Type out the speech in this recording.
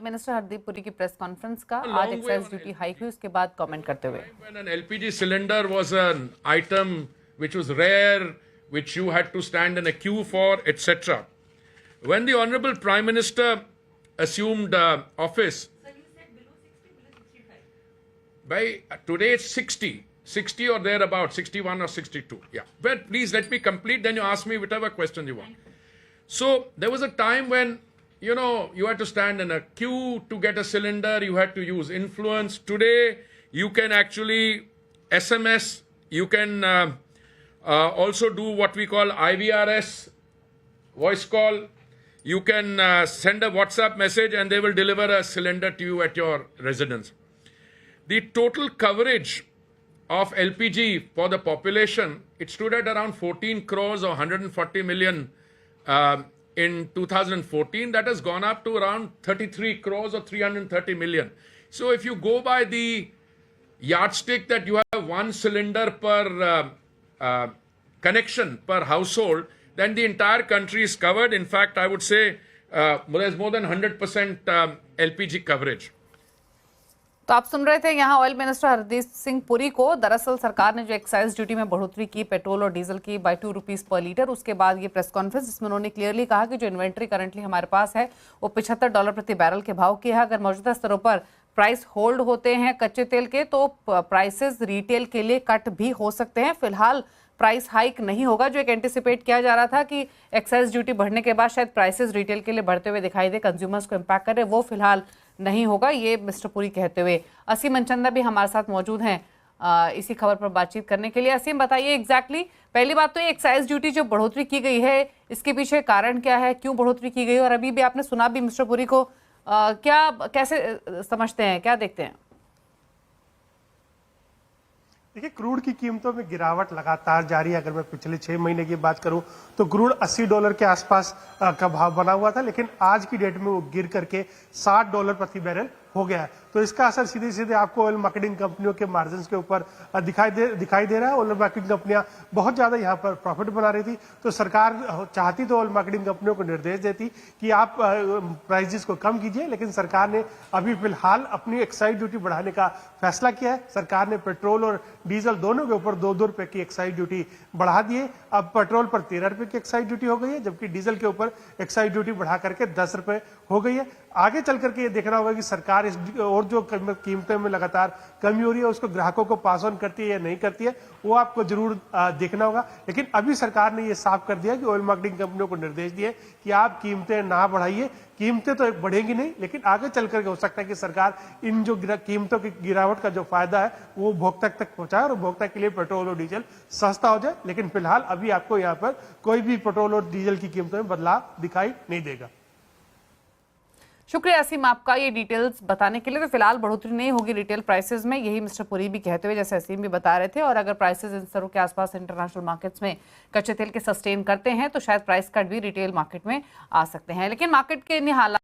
Minister Hardeep Puri की press conference का आज एक्साइज ड्यूटी हाइक हुई उसके बाद कमेंट करते हुए When an LPG cylinder was an item which was rare, which you had to stand in a queue for, etc. When the Honorable Prime Minister assumed office, by today it's 60 or thereabout, 61 or 62. Yeah. But please let me complete, then you ask me whatever question you want. So there was a time when, you had to stand in a queue to get a cylinder, you had to use influence. Today, you can actually SMS, you can also do what we call IVRS, voice call. You can send a WhatsApp message and they will deliver a cylinder to you at your residence. The total coverage of LPG for the population, it stood at around 14 crores or 140 million in 2014. That has gone up to around 33 crores or 330 million. So if you go by the yardstick that you have one cylinder per connection per household, then the entire country is covered. In fact, I would say there's more than 100% LPG coverage. तो आप सुन रहे थे यहाँ oil minister Hardeep Singh Puri को। दरअसल सरकार ने जो एक्साइज ड्यूटी में बढ़ोतरी की पेट्रोल और डीजल की बाय ₹2 पर लीटर, उसके बाद ये प्रेस कॉन्फ्रेंस जिसमें उन्होंने क्लियरली कहा कि जो इन्वेंट्री करंटली हमारे पास है वो $75 प्रति बैरल के भाव की है। अगर मौजूदा स्तरों पर प्राइस होल्ड होते हैं कच्चे तेल के तो प्राइसेस रिटेल के लिए कट भी हो सकते हैं। फिलहाल प्राइस हाइक नहीं होगा, जो एक एंटिसिपेट किया जा रहा था कि एक्साइज ड्यूटी बढ़ने के बाद शायद प्राइसेस रिटेल के लिए बढ़ते हुए दिखाई दे, कंज्यूमर्स को इम्पैक्ट करे, वो फिलहाल नहीं होगा, ये मिस्टर पुरी कहते हुए। असीम मनचंदा भी हमारे साथ मौजूद हैं इसी खबर पर बातचीत करने के लिए। असीम, बताइए एग्जैक्टली पहली बात तो ये एक्साइज ड्यूटी जो बढ़ोतरी की गई है इसके पीछे कारण क्या है, क्यों बढ़ोतरी की गई, और अभी भी आपने सुना भी मिस्टर पुरी को, क्या कैसे समझते हैं, क्या देखते हैं? देखिए, क्रूड की कीमतों में गिरावट लगातार जारी है। अगर मैं पिछले 6 महीने की बात करूं तो क्रूड $80 के आसपास का भाव बना हुआ था, लेकिन आज की डेट में वो गिर करके $60 प्रति बैरल हो गया है। तो इसका असर सीधे सीधे आपको ऑयल मार्केटिंग कंपनियों के मार्जिन के ऊपर दिखाई दे रहा है। ऑयल मार्केटिंग कंपनियां बहुत ज्यादा यहाँ पर प्रॉफिट बना रही थी, तो सरकार चाहती तो ऑयल मार्केटिंग कंपनियों को निर्देश देती कि आप प्राइजेस को कम कीजिए, लेकिन सरकार ने अभी फिलहाल अपनी एक्साइज ड्यूटी बढ़ाने का फैसला किया है। सरकार ने पेट्रोल और डीजल दोनों के ऊपर ₹2 की एक्साइज ड्यूटी बढ़ा दी है। अब पेट्रोल पर ₹13 की एक्साइज ड्यूटी हो गई है, जबकि डीजल के ऊपर एक्साइज ड्यूटी बढ़ा करके ₹10 हो गई है। आगे चल करके ये देखना होगा कि सरकार इस और जो कीमतों में लगातार कमी हो रही है उसको ग्राहकों को पास ऑन करती है या नहीं करती है, वो आपको जरूर देखना होगा। लेकिन अभी सरकार ने ये साफ कर दिया कि ऑयल मार्केटिंग कंपनियों को निर्देश दिए कि आप कीमतें ना बढ़ाइए। कीमतें तो बढ़ेंगी नहीं, लेकिन आगे चल करके हो सकता है कि सरकार इन जो कीमतों की गिरावट का जो फायदा है वो उपभोक्ता तक पहुंचाए और उपभोक्ता के लिए पेट्रोल और डीजल सस्ता हो जाए। लेकिन फिलहाल अभी आपको यहाँ पर कोई भी पेट्रोल और डीजल की कीमतों में बदलाव दिखाई नहीं देगा। शुक्रिया असीम आपका ये डिटेल्स बताने के लिए। तो फिलहाल बढ़ोतरी नहीं होगी रिटेल प्राइसेस में, यही मिस्टर पुरी भी कहते हुए, जैसे असीम भी बता रहे थे। और अगर प्राइसेस इन स्तरों के आसपास इंटरनेशनल मार्केट्स में कच्चे तेल के सस्टेन करते हैं तो शायद प्राइस कट भी रिटेल मार्केट में आ सकते हैं। लेकिन मार्केट के इन हालात